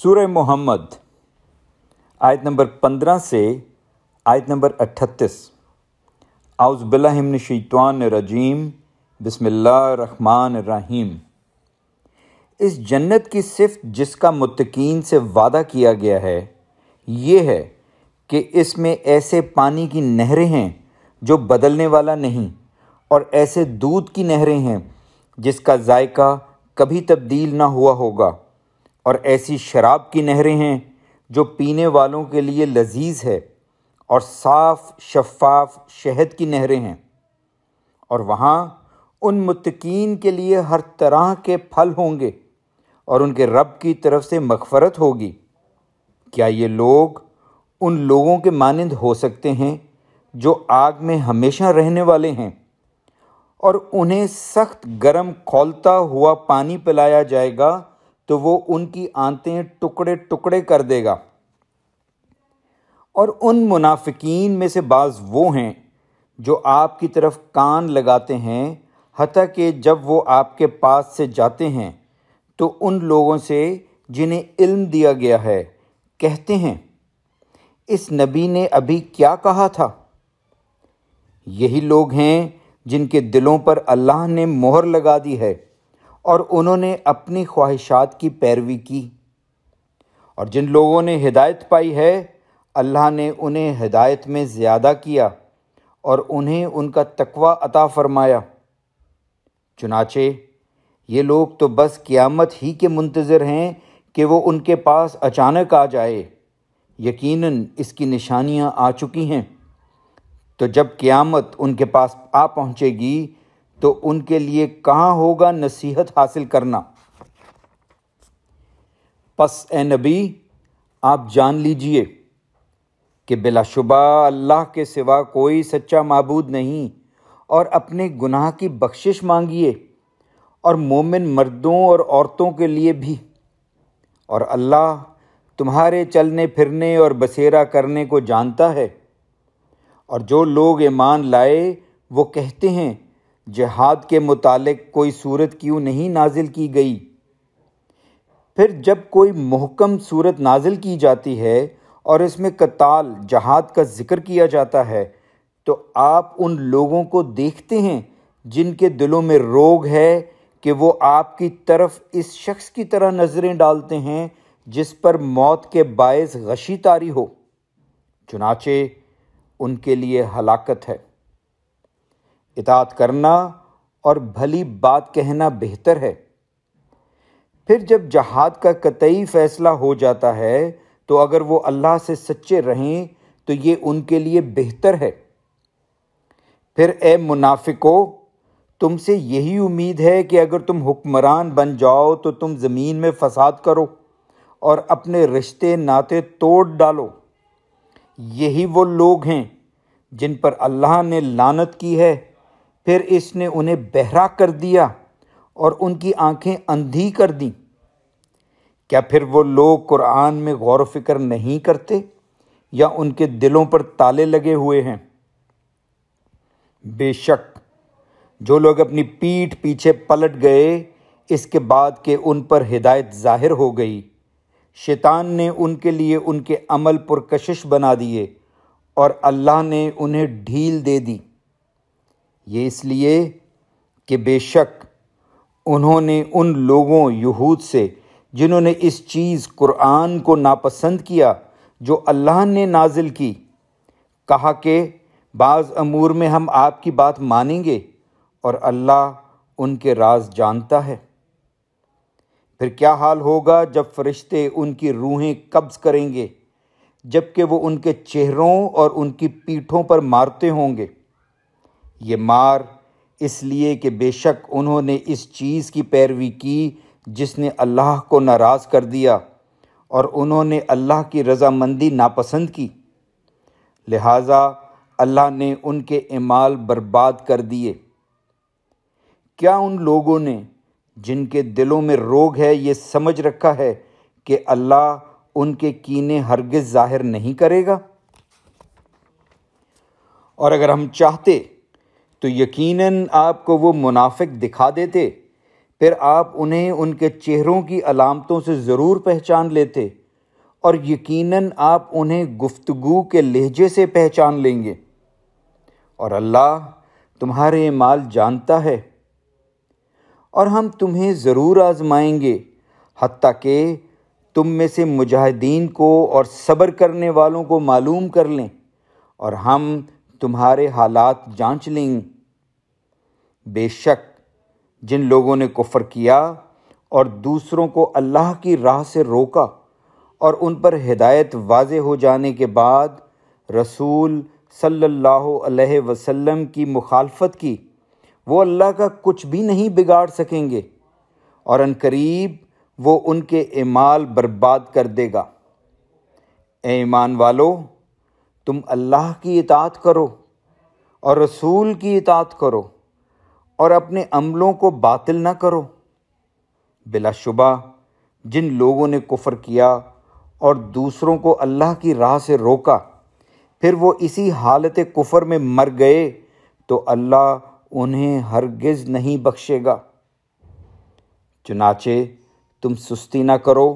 سورہ محمد آیت نمبر 15 سے آیت نمبر 38۔ اعوذ باللہ من الشیطان الرجیم، بسم اللہ الرحمن الرحیم۔ اس جنت کی صفت جس کا متقین سے وعدہ کیا گیا ہے یہ ہے کہ اس میں ایسے پانی کی نہریں ہیں جو بدلنے والا نہیں، اور ایسے دودھ کی نہریں ہیں جس کا ذائقہ کبھی تبدیل نہ ہوا ہوگا، اور ایسی شراب کی نہریں ہیں جو پینے والوں کے لیے لذیذ ہے، اور صاف شفاف شہد کی نہریں ہیں، اور وہاں ان متقین کے لیے ہر طرح کے پھل ہوں گے، اور ان کے رب کی طرف سے مغفرت ہوگی۔ کیا یہ لوگ ان لوگوں کے مانند ہو سکتے ہیں جو آگ میں ہمیشہ رہنے والے ہیں، اور انہیں سخت گرم کھولتا ہوا پانی پلایا جائے گا تو وہ ان کی آنتیں ٹکڑے ٹکڑے کر دے گا۔ اور ان منافقین میں سے بعض وہ ہیں جو آپ کی طرف کان لگاتے ہیں، حتیٰ کہ جب وہ آپ کے پاس سے جاتے ہیں تو ان لوگوں سے جنہیں علم دیا گیا ہے کہتے ہیں، اس نبی نے ابھی کیا کہا تھا؟ یہی لوگ ہیں جن کے دلوں پر اللہ نے مہر لگا دی ہے، اور انہوں نے اپنی خواہشات کی پیروی کی۔ اور جن لوگوں نے ہدایت پائی ہے اللہ نے انہیں ہدایت میں زیادہ کیا، اور انہیں ان کا تقوی عطا فرمایا۔ چنانچہ یہ لوگ تو بس قیامت ہی کے منتظر ہیں کہ وہ ان کے پاس اچانک آ جائے۔ یقیناً اس کی نشانیاں آ چکی ہیں، تو جب قیامت ان کے پاس آ پہنچے گی تو ان کے لیے کہاں ہوگا نصیحت حاصل کرنا۔ پس اے نبی آپ جان لیجئے کہ بلا شبہ اللہ کے سوا کوئی سچا معبود نہیں، اور اپنے گناہ کی بخشش مانگیے، اور مومن مردوں اور عورتوں کے لیے بھی، اور اللہ تمہارے چلنے پھرنے اور بسیرا کرنے کو جانتا ہے۔ اور جو لوگ ایمان لائے وہ کہتے ہیں، جہاد کے متعلق کوئی صورت کیوں نہیں نازل کی گئی؟ پھر جب کوئی محکم صورت نازل کی جاتی ہے اور اس میں قتال جہاد کا ذکر کیا جاتا ہے تو آپ ان لوگوں کو دیکھتے ہیں جن کے دلوں میں روگ ہے کہ وہ آپ کی طرف اس شخص کی طرح نظریں ڈالتے ہیں جس پر موت کے باعث غشی طاری ہو، چنانچہ ان کے لیے ہلاکت ہے۔ اطاعت کرنا اور بھلی بات کہنا بہتر ہے۔ پھر جب جہاد کا قطعی فیصلہ ہو جاتا ہے تو اگر وہ اللہ سے سچے رہیں تو یہ ان کے لیے بہتر ہے۔ پھر اے منافقو، تم سے یہی امید ہے کہ اگر تم حکمران بن جاؤ تو تم زمین میں فساد کرو اور اپنے رشتے ناطے توڑ ڈالو۔ یہی وہ لوگ ہیں جن پر اللہ نے لعنت کی ہے، پھر اس نے انہیں بہرا کر دیا اور ان کی آنکھیں اندھی کر دیں۔ کیا پھر وہ لوگ قرآن میں غور و فکر نہیں کرتے، یا ان کے دلوں پر تالے لگے ہوئے ہیں؟ بے شک جو لوگ اپنی پیٹھ پیچھے پلٹ گئے اس کے بعد کہ ان پر ہدایت ظاہر ہو گئی، شیطان نے ان کے لیے ان کے عمل پرکشش بنا دیے، اور اللہ نے انہیں ڈھیل دے دی۔ یہ اس لیے کہ بے شک انہوں نے ان لوگوں یہود سے جنہوں نے اس چیز قرآن کو ناپسند کیا جو اللہ نے نازل کی، کہا کہ بعض امور میں ہم آپ کی بات مانیں گے اور اللہ ان کے راز جانتا ہے۔ پھر کیا حال ہوگا جب فرشتے ان کی روحیں قبض کریں گے، جبکہ وہ ان کے چہروں اور ان کی پیٹھوں پر مارتے ہوں گے۔ یہ مار اس لیے کہ بے شک انہوں نے اس چیز کی پیروی کی جس نے اللہ کو ناراض کر دیا، اور انہوں نے اللہ کی رضامندی ناپسند کی، لہٰذا اللہ نے ان کے اعمال برباد کر دیے۔ کیا ان لوگوں نے جن کے دلوں میں روگ ہے یہ سمجھ رکھا ہے کہ اللہ ان کے کینے ہرگز ظاہر نہیں کرے گا؟ اور اگر ہم چاہتے تو یقیناً آپ کو وہ منافق دکھا دیتے، پھر آپ انہیں ان کے چہروں کی علامتوں سے ضرور پہچان لیتے، اور یقیناً آپ انہیں گفتگو کے لہجے سے پہچان لیں گے، اور اللہ تمہارے اعمال جانتا ہے۔ اور ہم تمہیں ضرور آزمائیں گے، حتیٰ کہ تم میں سے مجاہدین کو اور صبر کرنے والوں کو معلوم کر لیں، اور ہم تمہارے حالات جانچ لیں۔ بے شک جن لوگوں نے کفر کیا اور دوسروں کو اللہ کی راہ سے روکا اور ان پر ہدایت واضح ہو جانے کے بعد رسول صلی اللہ علیہ وسلم کی مخالفت کی، وہ اللہ کا کچھ بھی نہیں بگاڑ سکیں گے، اور عنقریب وہ ان کے اعمال برباد کر دے گا۔ اے ایمان والو، تم اللہ کی اطاعت کرو اور رسول کی اطاعت کرو، اور اپنے عملوں کو باطل نہ کرو۔ بلا شبہ جن لوگوں نے کفر کیا اور دوسروں کو اللہ کی راہ سے روکا، پھر وہ اسی حالت کفر میں مر گئے، تو اللہ انہیں ہرگز نہیں بخشے گا۔ چنانچہ تم سستی نہ کرو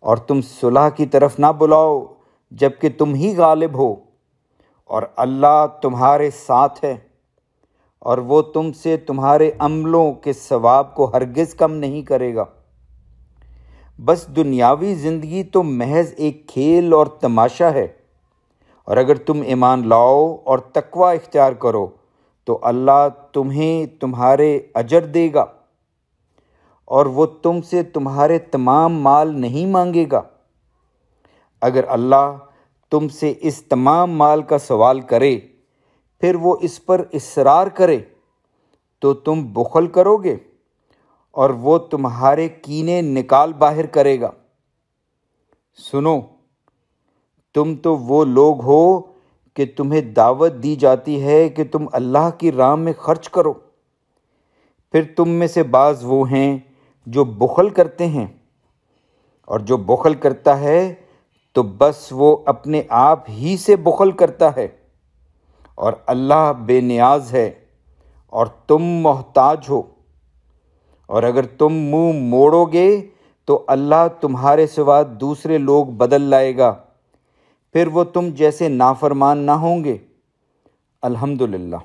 اور تم صلح کی طرف نہ بلاؤ جبکہ تم ہی غالب ہو، اور اللہ تمہارے ساتھ ہے، اور وہ تم سے تمہارے عملوں کے ثواب کو ہرگز کم نہیں کرے گا۔ بس دنیاوی زندگی تو محض ایک کھیل اور تماشا ہے، اور اگر تم ایمان لاؤ اور تقوی اختیار کرو تو اللہ تمہیں تمہارے اجر دے گا، اور وہ تم سے تمہارے تمام مال نہیں مانگے گا۔ اگر اللہ تم سے اس تمام مال کا سوال کرے پھر وہ اس پر اصرار کرے تو تم بخل کرو گے، اور وہ تمہارے کینے نکال باہر کرے گا۔ سنو، تم تو وہ لوگ ہو کہ تمہیں دعوت دی جاتی ہے کہ تم اللہ کی راہ میں خرچ کرو، پھر تم میں سے بعض وہ ہیں جو بخل کرتے ہیں، اور جو بخل کرتا ہے تو بس وہ اپنے آپ ہی سے بخل کرتا ہے، اور اللہ بے نیاز ہے اور تم محتاج ہو۔ اور اگر تم منہ موڑو گے تو اللہ تمہارے سوا دوسرے لوگ بدل لائے گا، پھر وہ تم جیسے نافرمان نہ ہوں گے۔ الحمدللہ۔